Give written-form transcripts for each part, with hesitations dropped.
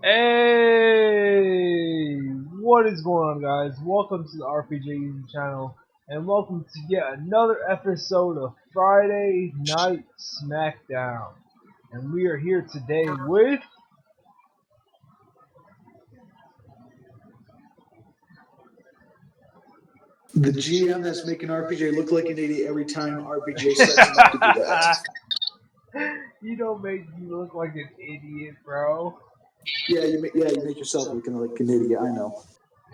Hey, what is going on, guys? Welcome to the RPG YouTube channel, and welcome to yet another episode of Friday Night SmackDown. And we are here today with The GM that's making RPJ look like an idiot every time RPJ sets him up to do that. You don't make me look like an idiot, bro. Yeah, you make yourself looking like an idiot. I know.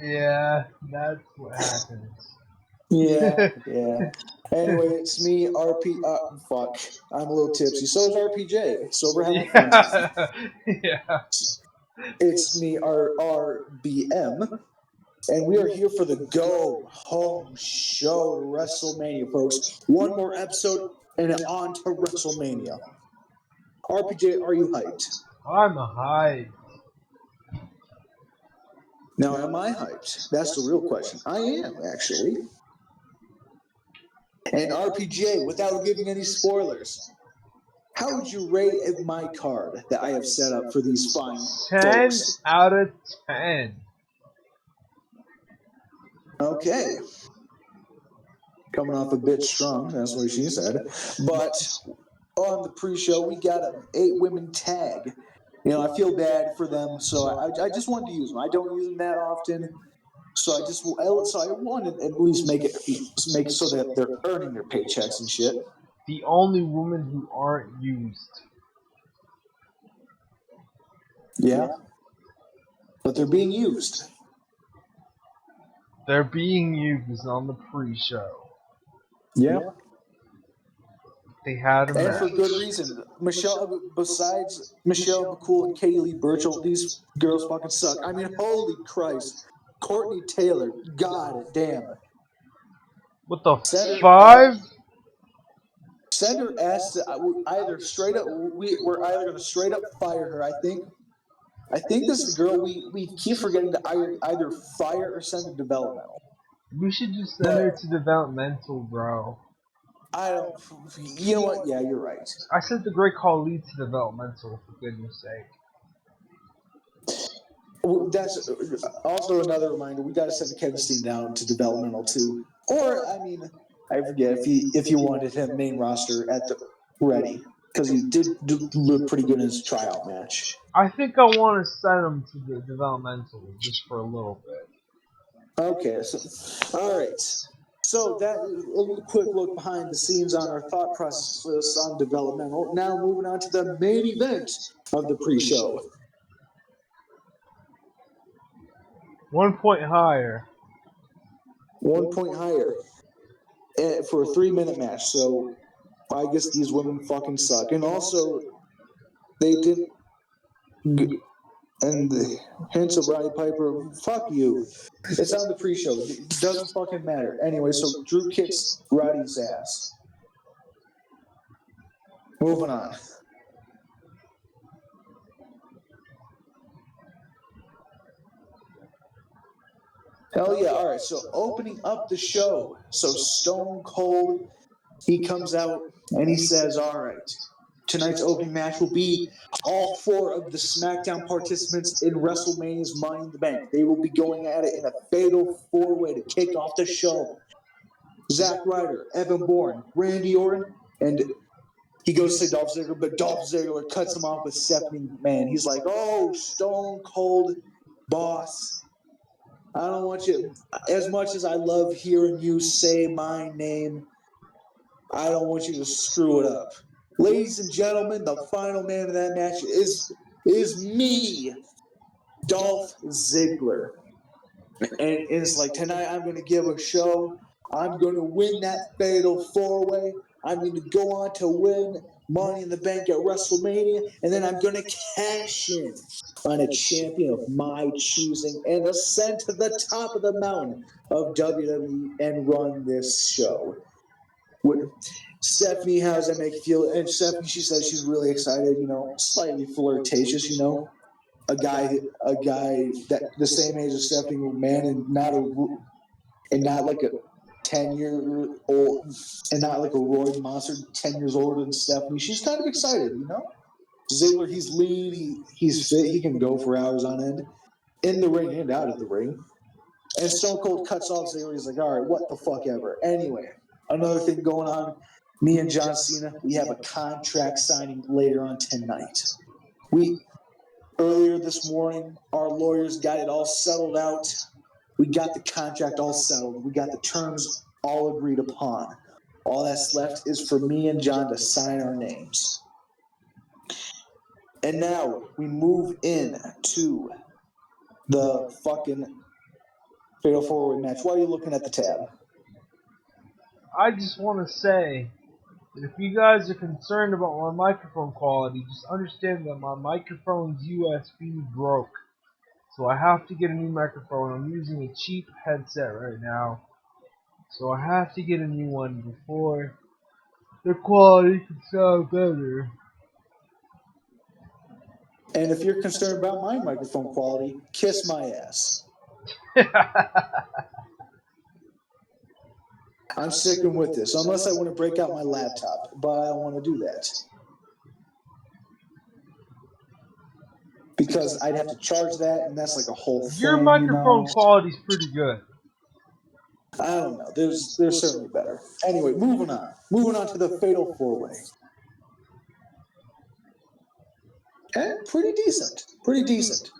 Yeah, that's what happens. Yeah. Anyway, it's me, RP. Fuck, I'm a little tipsy. So is RPJ. Sober having fun time. Yeah, yeah. It's me, RRBM, and we are here for the Go Home Show to WrestleMania, folks. One more episode and on to WrestleMania. RPJ, are you hyped? I'm a hype. Now, am I hyped? That's the real question. I am, actually. And RPJ, without giving any spoilers, how would you rate my card that I have set up for these fine 10 folks? out of 10. Okay. Coming off a bit strong, that's what she said. But on the pre-show, we got an 8-women tag. You know, I feel bad for them, so I just wanted to use them. I don't use them that often, so I wanted to at least make it so that they're earning their paychecks and shit. The only women who aren't used. Yeah, but they're being used. They're being used on the pre-show. Yeah. They had a And for match. good reason. Besides Michelle McCool and Katie Lee Burchill, these girls fucking suck. I mean, holy Christ. Courtney Taylor, god damn. What the Send her, 5? send her ass to either straight up, we're either going to straight up fire her, I think. I think this is the girl we keep forgetting to either fire or send to developmental. We should just send her to developmental, bro. I don't, you know what? Yeah, you're right. I sent the Great Khali to developmental, for goodness sake. That's also another reminder. We got to send Kevin Steen down to developmental too. Or I mean, I forget if you wanted him main roster at the ready because he did look pretty good in his tryout match. I think I want to send him to the developmental just for a little bit. Okay, so all right. So that a quick look behind the scenes on our thought process on developmental. Now moving on to the main event of the pre-show. 1 point higher. 1 point higher for a 3-minute match. So I guess these women fucking suck. And also, they didn't. And the hints of Roddy Piper, fuck you. It's on the pre-show. It doesn't fucking matter. Anyway, so Drew kicks Roddy's ass. Moving on. Hell yeah. All right, so opening up the show. So Stone Cold, he comes out and he says, all right, tonight's opening match will be all 4 of the SmackDown participants in WrestleMania's Money in the Bank. They will be going at it in a fatal 4-way to kick off the show. Zack Ryder, Evan Bourne, Randy Orton, and he goes to say Dolph Ziggler, but Dolph Ziggler cuts him off with Stephanie McMahon. He's like, oh, Stone Cold boss. I don't want you, as much as I love hearing you say my name, I don't want you to screw it up. Ladies and gentlemen, the final man of that match is me, Dolph Ziggler. And it's like, tonight I'm going to give a show. I'm going to win that fatal 4-way. I'm going to go on to win Money in the Bank at WrestleMania. And then I'm going to cash in on a champion of my choosing and ascend to the top of the mountain of WWE and run this show. Stephanie, how does that make you feel? And Stephanie, she says she's really excited, you know, slightly flirtatious, you know. A guy that the same age as Stephanie McMahon and not like a 10-year-old and not like a roid monster 10 years older than Stephanie. She's kind of excited, you know. Ziggler, he's lean, he's fit, he can go for hours on end, in the ring and out of the ring. And Stone Cold cuts off Ziggler. He's like, all right, what the fuck ever. Anyway, another thing going on, me and John Cena, we have a contract signing later on tonight. Earlier this morning, our lawyers got it all settled out. We got the contract all settled. We got the terms all agreed upon. All that's left is for me and John to sign our names. And now we move in to the fucking Fatal 4-Way match. Why are you looking at the tab? I just want to say that if you guys are concerned about my microphone quality, just understand that my microphone's USB broke. So I have to get a new microphone. I'm using a cheap headset right now. So I have to get a new one before the quality can sound better. And if you're concerned about my microphone quality, kiss my ass. I'm sticking with this, unless I want to break out my laptop, but I don't want to do that. Because I'd have to charge that, and that's like a whole thing. Your microphone quality's pretty good. I don't know. There's certainly better. Anyway, moving on. Moving on to the Fatal 4-Way. And pretty decent. Pretty decent.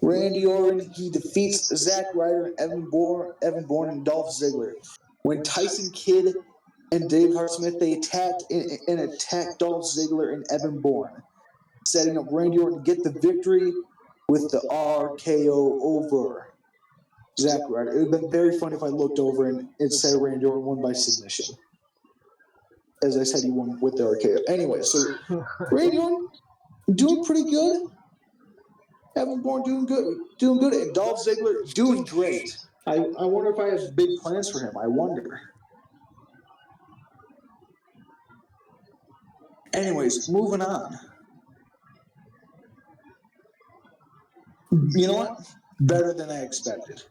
Randy Orton, he defeats Zack Ryder, Evan Bourne, and Dolph Ziggler. When Tyson Kidd and Dave Hart Smith, they attacked Dolph Ziggler and Evan Bourne, setting up Randy Orton to get the victory with the RKO over Zack Ryder. It would have been very funny if I looked over and it said Randy Orton won by submission. As I said, he won with the RKO. Anyway, so Randy Orton doing pretty good. Evan Bourne doing good, and Dolph Ziggler doing great. I wonder if I have big plans for him. I wonder. Anyways, moving on. You know what? Better than I expected.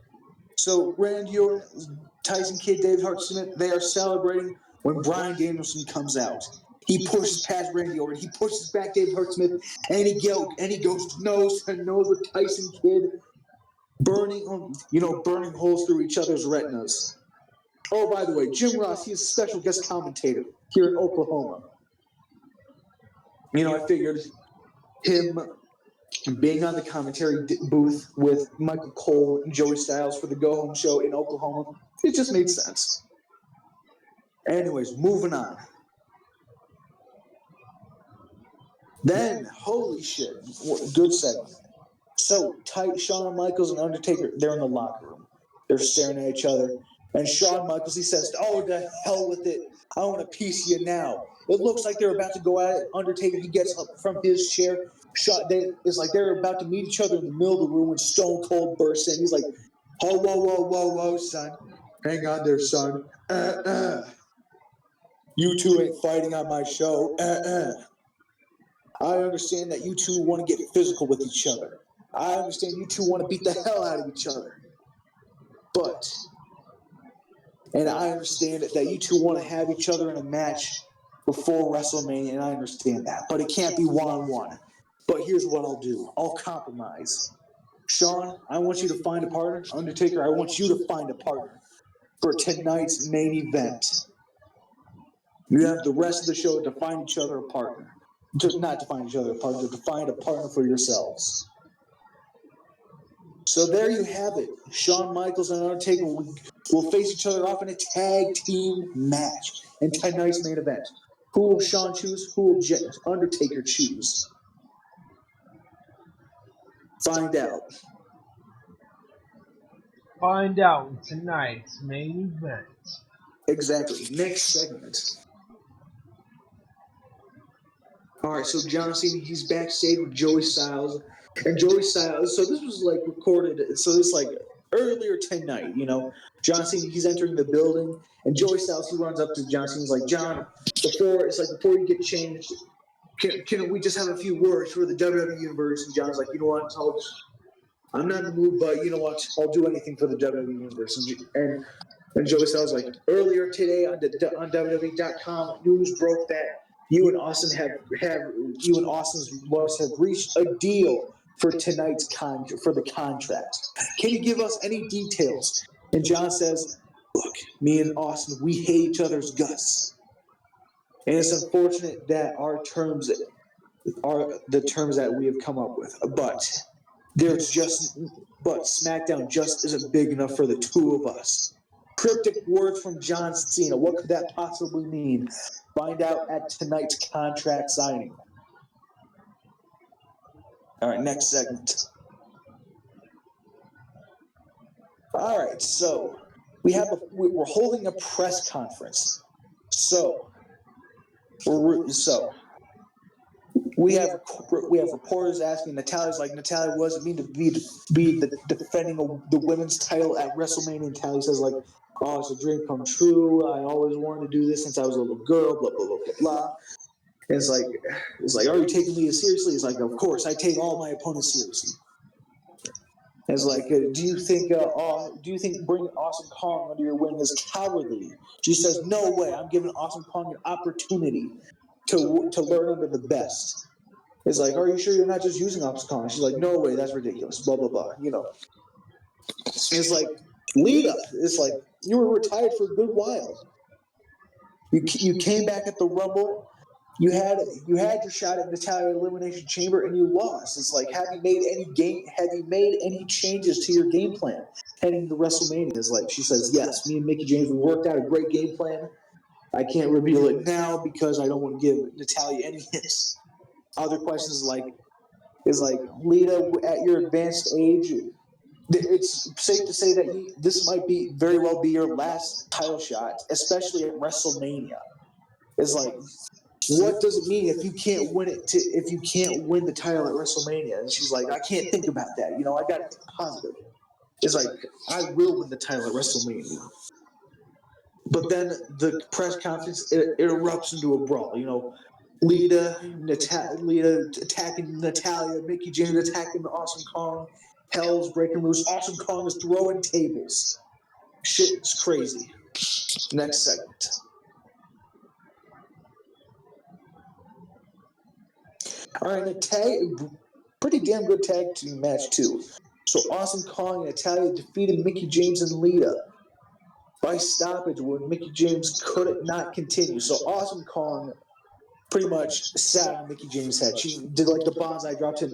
So Randy Orton, Tyson Kidd, Dave Hart Smith, they are celebrating when Bryan Danielson comes out. He pushes past Randy Orton. He pushes back Dave Hart Smith, and he goes nose to nose with Tyson Kidd, burning holes through each other's retinas. Oh, by the way, Jim Ross, he's a special guest commentator here in Oklahoma. I figured him being on the commentary booth with Michael Cole and Joey Styles for the Go Home show in Oklahoma, it just made sense. Anyways, moving on. Then, holy shit, good segment. So, Shawn Michaels and Undertaker, they're in the locker room. They're staring at each other. And Shawn Michaels, he says, oh, the hell with it. I want a piece of you now. It looks like they're about to go at it. Undertaker, he gets up from his chair. It's like they're about to meet each other in the middle of the room when Stone Cold bursts in. He's like, oh, whoa, son. Hang on there, son. You two ain't fighting on my show. I understand that you two want to get physical with each other. I understand you two want to beat the hell out of each other. And I understand that you two want to have each other in a match before WrestleMania, and I understand that. But it can't be one-on-one. But here's what I'll do. I'll compromise. Shawn, I want you to find a partner. Undertaker, I want you to find a partner for tonight's main event. You have the rest of the show to find each other a partner. Not to find each other a partner, to find a partner for yourselves. So there you have it. Shawn Michaels and Undertaker will face each other off in a tag team match in tonight's main event. Who will Shawn choose? Who will Undertaker choose? Find out. Find out in tonight's main event. Exactly. Next segment. All right, so John Cena, he's backstage with Joey Styles. And Joey Styles, so this was like recorded, so this like earlier tonight, John Cena, he's entering the building, and Joey Styles, he runs up to John Cena, he's like, John, before you get changed, can we just have a few words for the WWE Universe? And John's like, you know what, I'm not in the mood, but you know what, I'll do anything for the WWE Universe. And Joey Styles like, earlier today on WWE.com, news broke that you and Austin you and Austin's lawyers have reached a deal for tonight's for the contract. Can you give us any details? And John says, look, me and Austin, we hate each other's guts. And it's unfortunate that our terms are the terms that we have come up with. But SmackDown just isn't big enough for the two of us. Cryptic words from John Cena. What could that possibly mean? Find out at tonight's contract signing. All right, next segment. All right, so we're holding a press conference. We have reporters asking Natalia's like, Natalia, what does it mean to be defending the women's title at WrestleMania? And Natalia says like, oh, it's a dream come true. I always wanted to do this since I was a little girl. Blah blah blah blah blah. And it's like, are you taking Lita seriously? It's like, of course, I take all my opponents seriously. And it's like, do you think bringing Awesome Kong under your wing is cowardly? She says, no way. I'm giving Awesome Kong an opportunity to learn under the best. It's like, are you sure you're not just using Awesome Kong? She's like, no way, that's ridiculous. Blah blah blah. You know. It's like, Lita. It's like, you were retired for a good while. You came back at the Rumble. You had your shot at Natalia Elimination Chamber and you lost. It's like, have you made any changes to your game plan heading to WrestleMania? It's like, she says, yes, me and Mickie James, we worked out a great game plan. I can't reveal it now because I don't want to give Natalia any hints. Other questions is like, Lita, at your advanced age, it's safe to say that this might very well be your last title shot, especially at WrestleMania. It's like, what does it mean if you can't win the title at WrestleMania? And she's like, I can't think about that. You know, I got to think positive. It's like, I will win the title at WrestleMania. But then the press conference it erupts into a brawl. You know, Lita attacking Natalia, Mickie James attacking Awesome Kong, hell's breaking loose. Awesome Kong is throwing tables. Shit's crazy. Next segment. All right, pretty damn good tag team match too. So Awesome Kong and Natalia defeated Mickie James and Lita by stoppage when Mickie James couldn't not continue. So Awesome Kong pretty much sat on Mickie James' head. She did like the bonsai drop to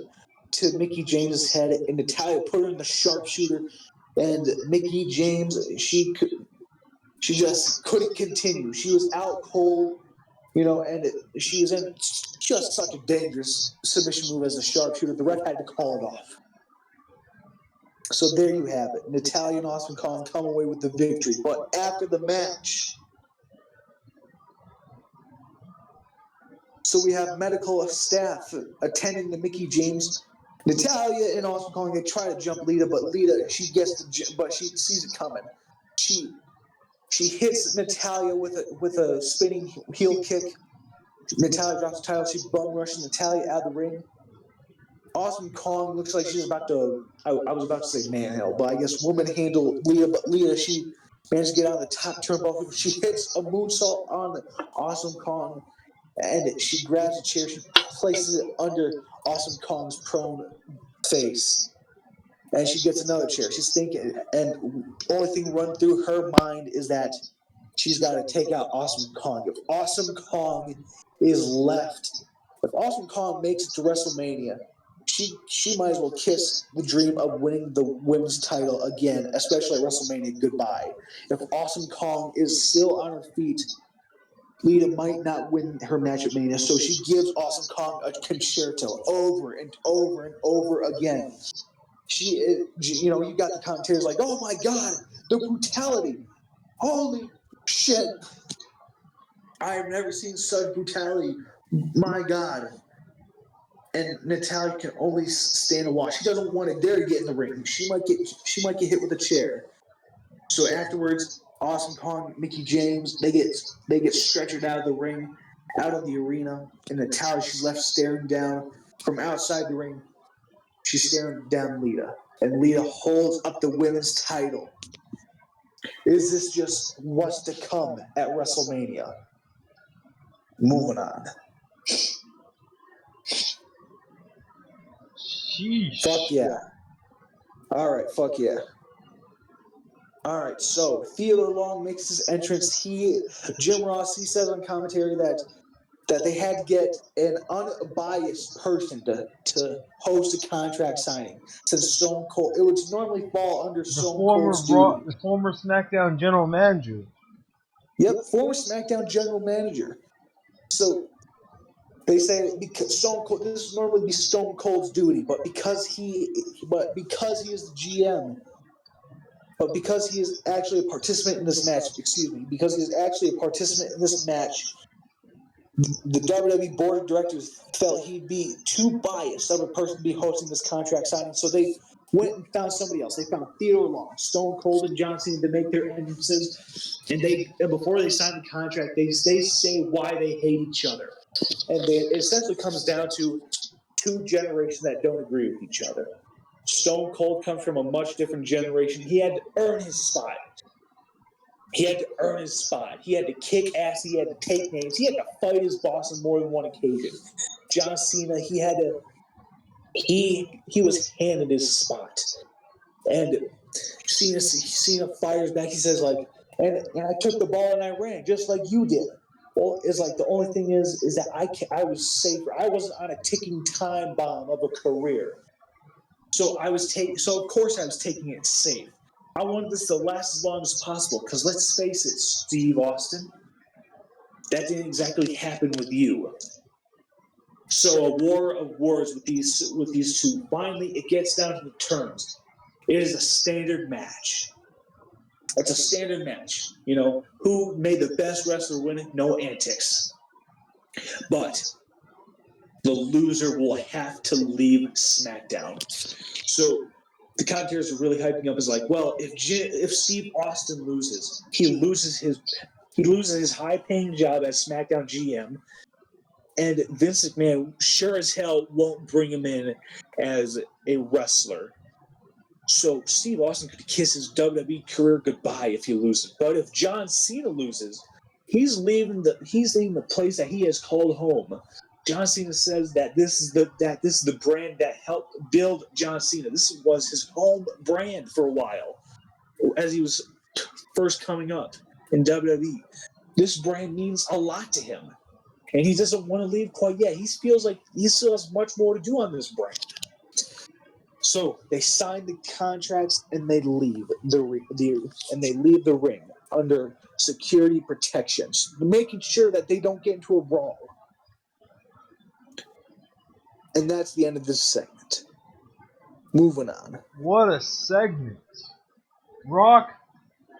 Mickie James' head, and Natalia put her in the sharpshooter. And Mickie James, she just couldn't continue. She was out cold, you know, and she was in just such a dangerous submission move as a sharpshooter. The ref had to call it off. So there you have it. Natalia and Awesome Kong come away with the victory. But after the match, so we have medical staff attending to Mickie James. Natalia and Awesome Kong, they try to jump Lita, but she sees it coming. She hits Natalia with a spinning heel kick. Natalia drops the title. She bum rushes Natalia out of the ring. Awesome Kong looks like she's about to, I was about to say manhandle, but I guess woman handle Lita, but Lita, she managed to get on the top turnbuckle. She hits a moonsault on Awesome Kong, and she grabs a chair. She places it under Awesome Kong's prone face, and she gets another chair. She's thinking, and only thing running through her mind is that she's got to take out Awesome Kong. If Awesome Kong makes it to WrestleMania, she might as well kiss the dream of winning the women's title again, especially at WrestleMania goodbye. If Awesome Kong is still on her feet, Lita might not win her match at Mania, so she gives Awesome Kong a concerto over and over and over again. You got the commentators like, oh my God, the brutality. Holy shit. I have never seen such brutality. My God. And Natalia can only stand and watch. She doesn't want to dare to get in the ring. She might get hit with a chair. So afterwards, Awesome Kong, Mickie James, they get stretchered out of the ring, out of the arena, and Natalia, she's left staring down from outside the ring. She's staring down Lita, and Lita holds up the women's title. Is this just what's to come at WrestleMania? Moving on. Sheesh. Fuck yeah. All right, fuck yeah. All right, so Theodore Long makes his entrance. Jim Ross, he says on commentary that they had to get an unbiased person to host a contract signing, since Stone Cold, it would normally fall under Stone Cold's duty. The former SmackDown general manager. Yep, former SmackDown general manager. So they say because Stone Cold, this would normally be Stone Cold's duty, but because he is the GM, but because he is actually a participant in this match, because he is actually a participant in this match, the WWE board of directors felt he'd be too biased of a person to be hosting this contract signing, so they went and found somebody else. They found Theodore Long, Stone Cold, and John Cena to make their entrances, and before they sign the contract, they say why they hate each other, and it essentially comes down to two generations that don't agree with each other. Stone Cold comes from a much different generation. He had to earn his spot. He had to earn his spot. He had to kick ass. He had to take names. He had to fight his boss on more than one occasion. John Cena, he was handed his spot. And Cena fires back. He says, like, and I took the ball and I ran, just like you did. Well, it's like the only thing is that I was safer. I wasn't on a ticking time bomb of a career. So of course I was taking it safe. I wanted this to last as long as possible, because let's face it, Steve Austin, that didn't exactly happen with you. So a war of words with these two. Finally, it gets down to the terms. It is a standard match. It's a standard match. You know, who made the best wrestler win? No antics. But the loser will have to leave SmackDown. So the commentators are really hyping up. Is like, well, if Steve Austin loses, he loses his high-paying job as SmackDown GM, and Vince McMahon sure as hell won't bring him in as a wrestler. So Steve Austin could kiss his WWE career goodbye if he loses. But if John Cena loses, he's leaving the place that he has called home. John Cena says that this is the brand that helped build John Cena. This was his home brand for a while, as he was first coming up in WWE. This brand means a lot to him, and he doesn't want to leave quite yet. He feels like he still has much more to do on this brand. So they sign the contracts and they leave the ring under security protections, making sure that they don't get into a brawl. And that's the end of this segment. Moving on. What a segment. Rock,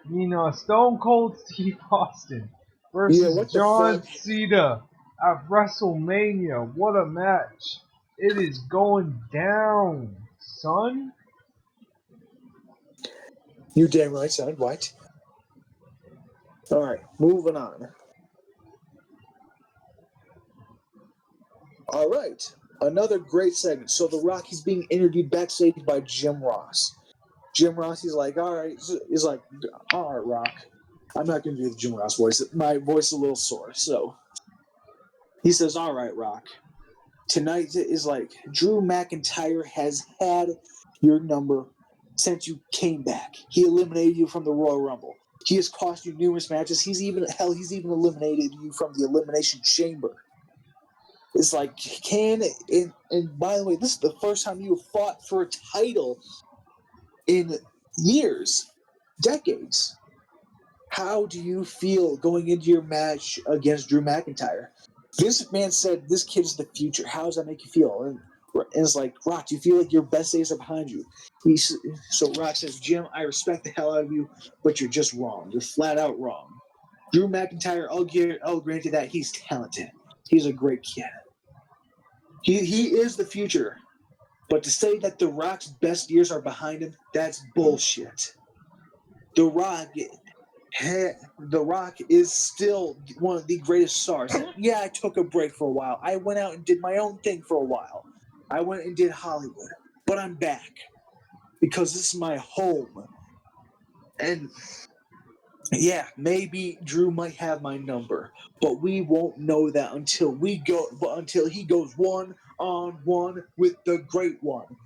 Stone Cold Steve Austin versus John Cena at WrestleMania. What a match. It is going down, son. You damn right, son. What? All right, moving on. All right, another great segment. So The Rock, he's being interviewed backstage by Jim Ross. Jim Ross, he's like, all right, Rock. I'm not going to do the Jim Ross voice. My voice is a little sore. So he says, all right, Rock. Tonight is like, Drew McIntyre has had your number since you came back. He eliminated you from the Royal Rumble. He has cost you numerous matches. He's even eliminated you from the Elimination Chamber. It's like, and by the way, this is the first time you have fought for a title in years, decades. How do you feel going into your match against Drew McIntyre? Vince McMahon said, this kid is the future. How does that make you feel? And it's like, Rock, do you feel like your best days are behind you? So Rock says, Jim, I respect the hell out of you, but you're just wrong. You're flat out wrong. Drew McIntyre, I'll grant you that he's talented. He's a great kid. He is the future. But to say that The Rock's best years are behind him, that's bullshit. The Rock is still one of the greatest stars. Yeah, I took a break for a while. I went out and did my own thing for a while. I went and did Hollywood. But I'm back. Because this is my home. And Yeah, maybe Drew might have my number, but we won't know that until he goes one-on-one with the Great One.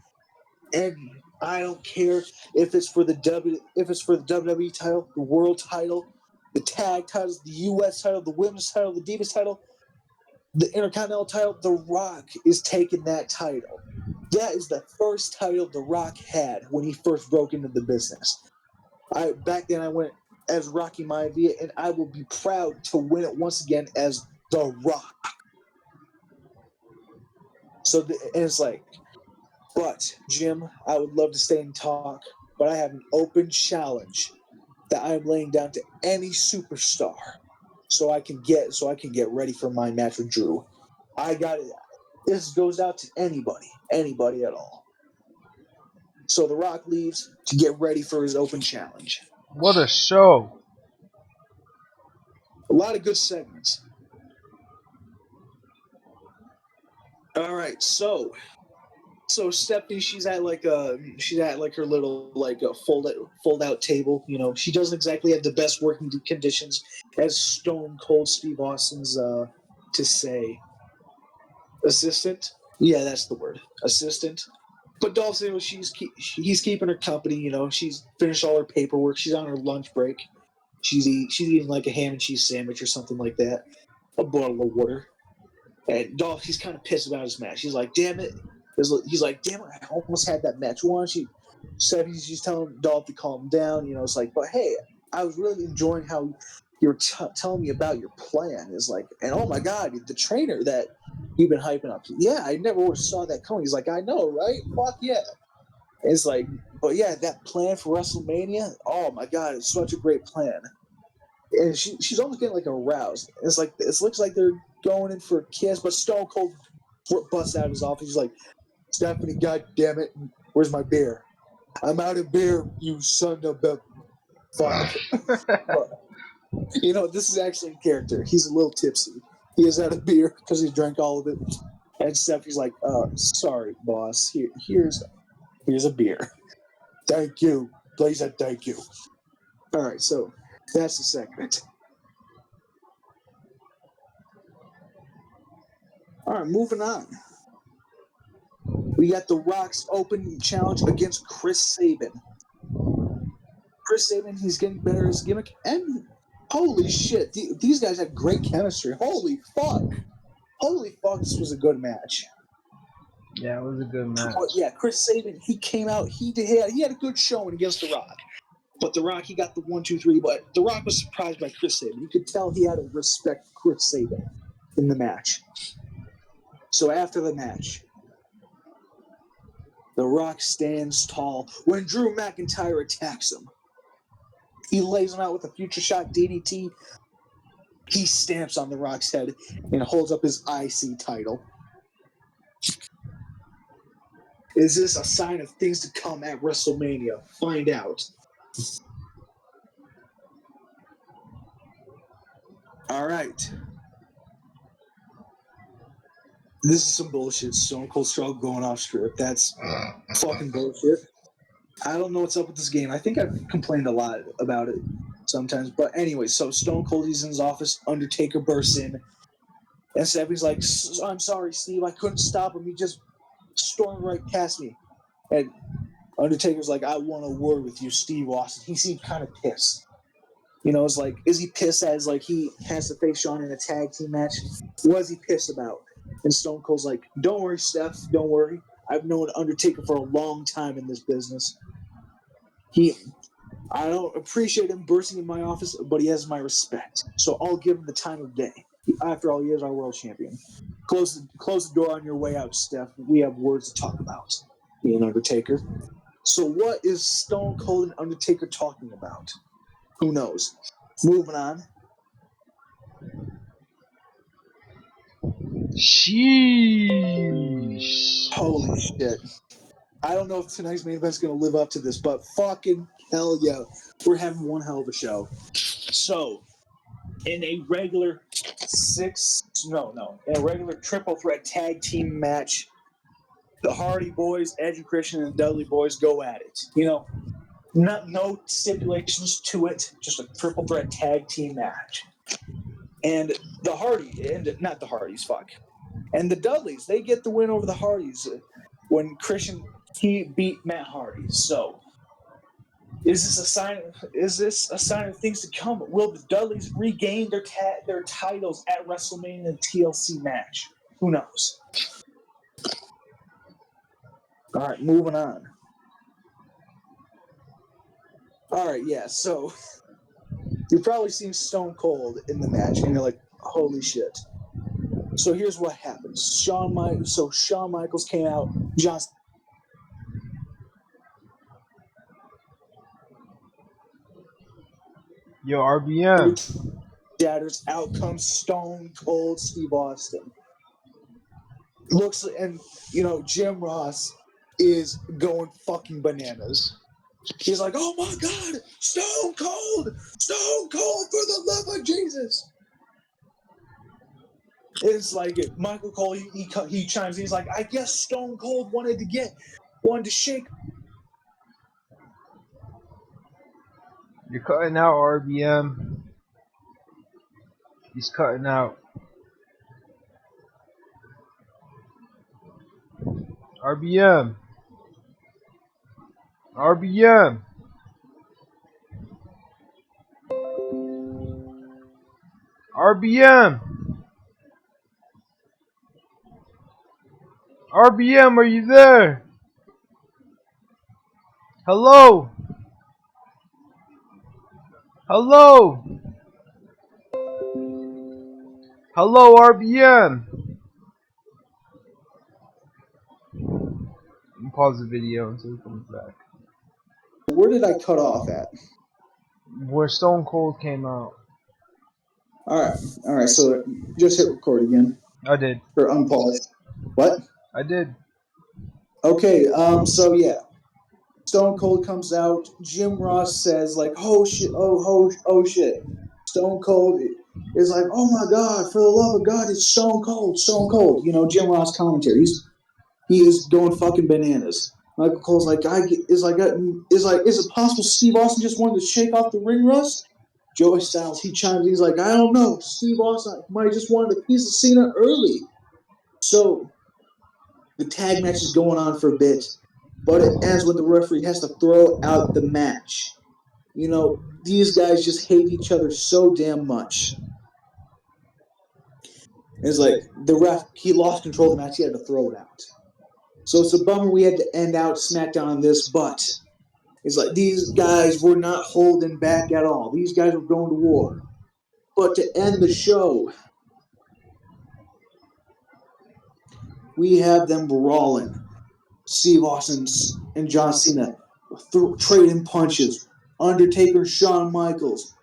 And I don't care if it's for the WWE title, the World title, the tag titles, the US title, the women's title, the Divas title, the Intercontinental title. The Rock is taking that title. That is the first title The Rock had when he first broke into the business. Back then I went as Rocky Maivia, and I will be proud to win it once again as The Rock. So and it's like, but Jim, I would love to stay and talk, but I have an open challenge that I am laying down to any superstar, so I can get ready for my match with Drew. I got it. This goes out to anybody at all. So The Rock leaves to get ready for his open challenge. What a show! A lot of good segments. All right, so Stephanie, she's at like her little like a fold out table. You know, she doesn't exactly have the best working conditions, as Stone Cold Steve Austin's to say assistant. Yeah, that's the word, assistant. But Dolph Ziggler, he's keeping her company. You know, she's finished all her paperwork. She's on her lunch break. She's eating like a ham and cheese sandwich or something like that. A bottle of water. And Dolph, he's kind of pissed about his match. He's like, damn it. He's like, damn it, I almost had that match won. She's telling Dolph to calm down. You know, it's like, but hey, I was really enjoying how you were telling me about your plan. Is like, and oh my God, the trainer that you've been hyping up. Yeah, I never would have saw that coming. He's like, I know, right? Fuck yeah. And it's like, but yeah, that plan for WrestleMania, oh my God, it's such a great plan. And she's almost getting like aroused. It's like it looks like they're going in for a kiss, but Stone Cold busts out of his office. He's like, Stephanie, God damn it, where's my beer? I'm out of beer, you son of a fuck. You know, this is actually a character. He's a little tipsy. He is out of beer because he drank all of it. And Stephanie's like, sorry, boss. Here's a beer. Thank you. Blaze said thank you. All right, so that's the segment. All right, moving on. We got The Rock's open challenge against Chris Sabin. Chris Sabin, he's getting better as a gimmick, and holy shit, these guys have great chemistry. Holy fuck, this was a good match. Yeah, it was a good match. But yeah, Chris Sabin, he came out, he had a good showing against The Rock. But The Rock, he got the 1, 2, 3. But The Rock was surprised by Chris Sabin. You could tell he had to respect Chris Sabin in the match. So after the match, The Rock stands tall when Drew McIntyre attacks him. He lays him out with a future shot DDT. He stamps on The Rock's head and holds up his IC title. Is this a sign of things to come at WrestleMania? Find out. All right. This is some bullshit. Stone Cold Struggle going off script. That's fucking bullshit. I don't know what's up with this game. I think I've complained a lot about it sometimes. But anyway, so Stone Cold, he's in his office. Undertaker bursts in. And Stephanie's like, I'm sorry, Steve. I couldn't stop him. He just stormed right past me. And Undertaker's like, I want a word with you, Steve Austin. He seemed kind of pissed. You know, it's like, is he pissed as like he has to face Shawn in a tag team match? What is he pissed about? And Stone Cold's like, don't worry, Steph. Don't worry. I've known Undertaker for a long time in this business. I don't appreciate him bursting in my office, but he has my respect. So I'll give him the time of day. After all, he is our world champion. Close the door on your way out, Steph. We have words to talk about. Me and Undertaker. So what is Stone Cold and Undertaker talking about? Who knows? Moving on. Sheesh. Holy shit. I don't know if tonight's main event's going to live up to this, but fucking hell yeah. We're having one hell of a show. So, in a regular triple threat tag team match, the Hardy Boys, Edge and Christian, and the Dudley Boys go at it. You know, No stipulations to it, just a triple threat tag team match. And not the Hardys, and the Dudleys, they get the win over the Hardys when Christian beat Matt Hardy. So, is this a sign of things to come? Will the Dudleys regain their titles at WrestleMania TLC match? Who knows? All right, moving on. All right, yeah. So you've probably seen Stone Cold in the match, and you're like, "Holy shit!" So here's what happens. Shawn Michaels came out. John Yo, RBM. shatters. Out comes Stone Cold Steve Austin. Looks, and Jim Ross is going fucking bananas. He's like, "Oh my God, Stone Cold, for the love of Jesus!" It's like Michael Cole. He chimes in. He's like, "I guess Stone Cold wanted to shake." You're cutting out, RBM. He's cutting out. RBM. RBM. RBM. RBM, are you there? Hello? Hello? Hello, RBM. Pause the video until he comes back. Where did I cut off at? Where Stone Cold came out. All right. So just hit record again. I did. Or unpause. What? I did. Okay. So yeah, Stone Cold comes out. Jim Ross says like, "Oh shit! Oh shit!" Stone Cold is like, "Oh my God! For the love of God, it's Stone Cold! Stone Cold!" Jim Ross commentary. He is going fucking bananas. Michael Cole's like, is it possible Steve Austin just wanted to shake off the ring rust? Joey Styles, he chimes in, he's like, "I don't know. Steve Austin might just wanted a piece of Cena early." So the tag match is going on for a bit, but it ends when the referee has to throw out the match. These guys just hate each other so damn much. It's like the ref, he lost control of the match, he had to throw it out. So it's a bummer we had to end out SmackDown on this, but it's like these guys were not holding back at all. These guys were going to war. But to end the show, we have them brawling. Steve Austin and John Cena trading punches. Undertaker, Shawn Michaels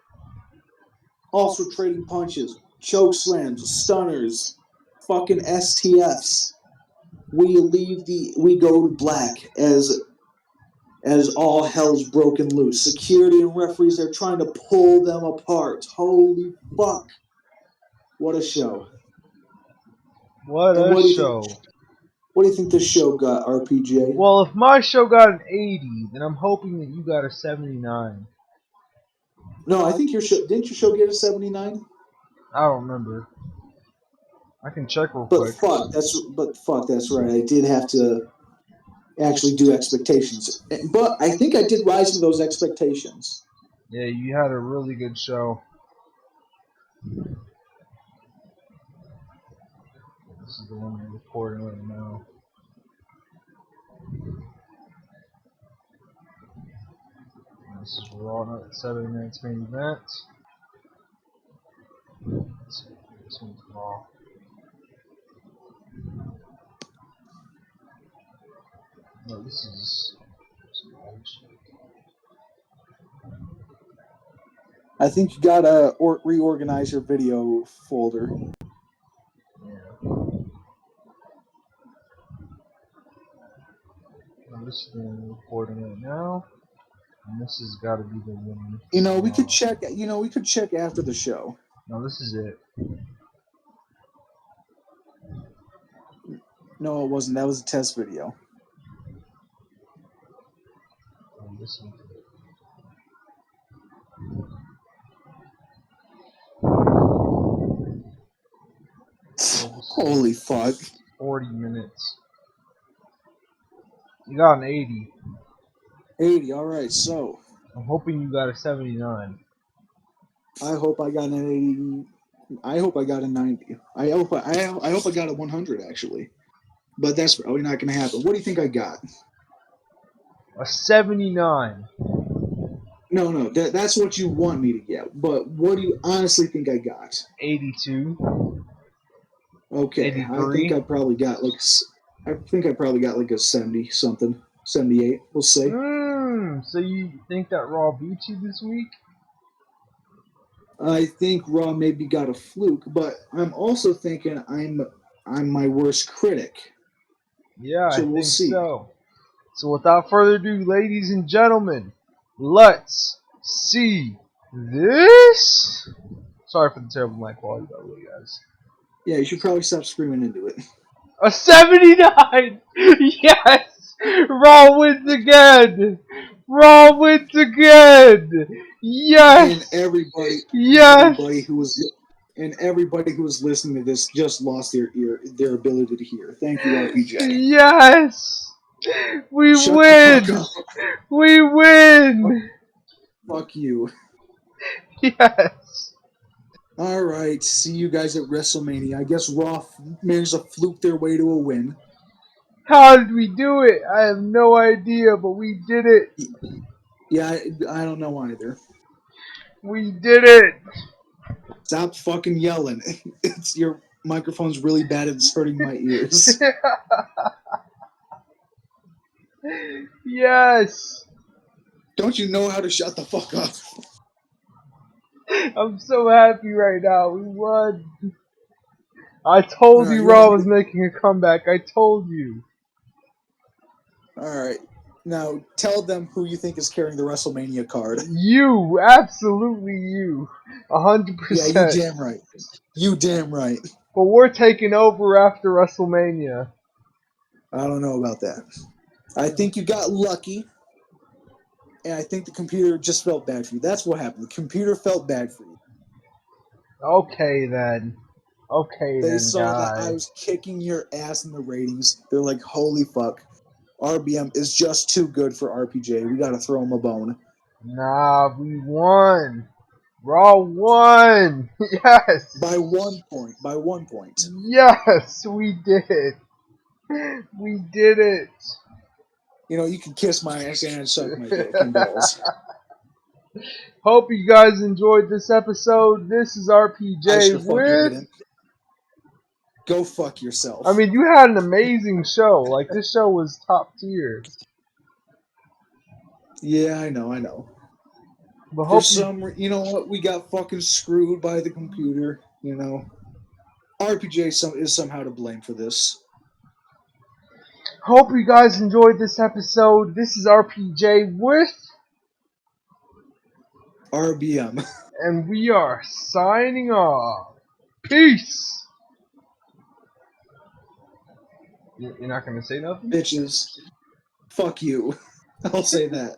also trading punches. Choke slams, stunners, fucking STFs. We go to black as all hell's broken loose. Security and referees, they're trying to pull them apart. Holy fuck. What a show. What And a show. What do you think this show got, RPJ? Well, if my show got an 80, then I'm hoping that you got a 79. No, I think didn't your show get a 79? I don't remember. I can check real But quick. fuck, that's right. I did have to actually do expectations. But I think I did rise to those expectations. Yeah, you had a really good show. This is the one we're recording right now. This is Raw Night 7 minutes main event. This one's Raw. No, this is some old shit. I think you gotta reorganize your video folder. Yeah. Now this is the one we're recording right now. And this has got to be the one. We could check. We could check after the show. No, this is it. No, it wasn't. That was a test video. Oh, this one. Holy fuck. 40 minutes. You got an 80. 80, alright, so. I'm hoping you got a 79. I hope I got an 80. I hope I got a 90. I hope I got a 100, actually. But that's probably not going to happen. What do you think I got? A 79. No, that's what you want me to get. But what do you honestly think I got? 82. Okay, 83. I probably got like a 70 something, 78. We'll see. So you think that Raw beat you this week? I think Raw maybe got a fluke, but I'm also thinking I'm my worst critic. Yeah, So I we'll think see. so. So without further ado, ladies and gentlemen, let's see this. Sorry for the terrible mic quality, by the way, guys. Yeah, you should probably stop screaming into it. A 79! Yes! Raw wins again! Raw wins again! Yes! And everybody Yes! and everybody who was listening to this just lost their ability to hear. Thank you, RPJ. Yes! We Shut the fuck win! up. We win! Fuck you. Yes! All right, see you guys at WrestleMania. I guess Raw managed to fluke their way to a win. How did we do it? I have no idea, but we did it. Yeah, I don't know either. We did it. Stop fucking yelling. It's your microphone's really bad. It's hurting my ears. Yes. Don't you know how to shut the fuck up? I'm so happy right now. We won. I told All right, you you want Raw me was to- making a comeback. I told you. All right. Now tell them who you think is carrying the WrestleMania card. You. Absolutely you. 100%. Yeah, you damn right. You damn right. But we're taking over after WrestleMania. I don't know about that. I think you got lucky, and I think the computer just felt bad for you. That's what happened. The computer felt bad for you. Okay then. Okay They then, saw that I guys. was kicking your ass in the ratings. They're like, holy fuck. RBM is just too good for RPJ. We gotta throw him a bone. Nah, we won. Raw won. Yes. By 1 point. By 1 point. Yes, we did. We did it. You know, you can kiss my ass and suck my dick and balls. Hope you guys enjoyed this episode. This is I RPJ sure fucking with. didn't. Go fuck yourself. I mean, you had an amazing show. Like, this show was top tier. Yeah, I know. But For hope you know what? We got fucking screwed by the computer, you know. RPJ is somehow to blame for this. you guys enjoyed this episode. This is RPJ with. RBM. And we are signing off. Peace. You're not going to say nothing? Bitches. Fuck you. I'll say that.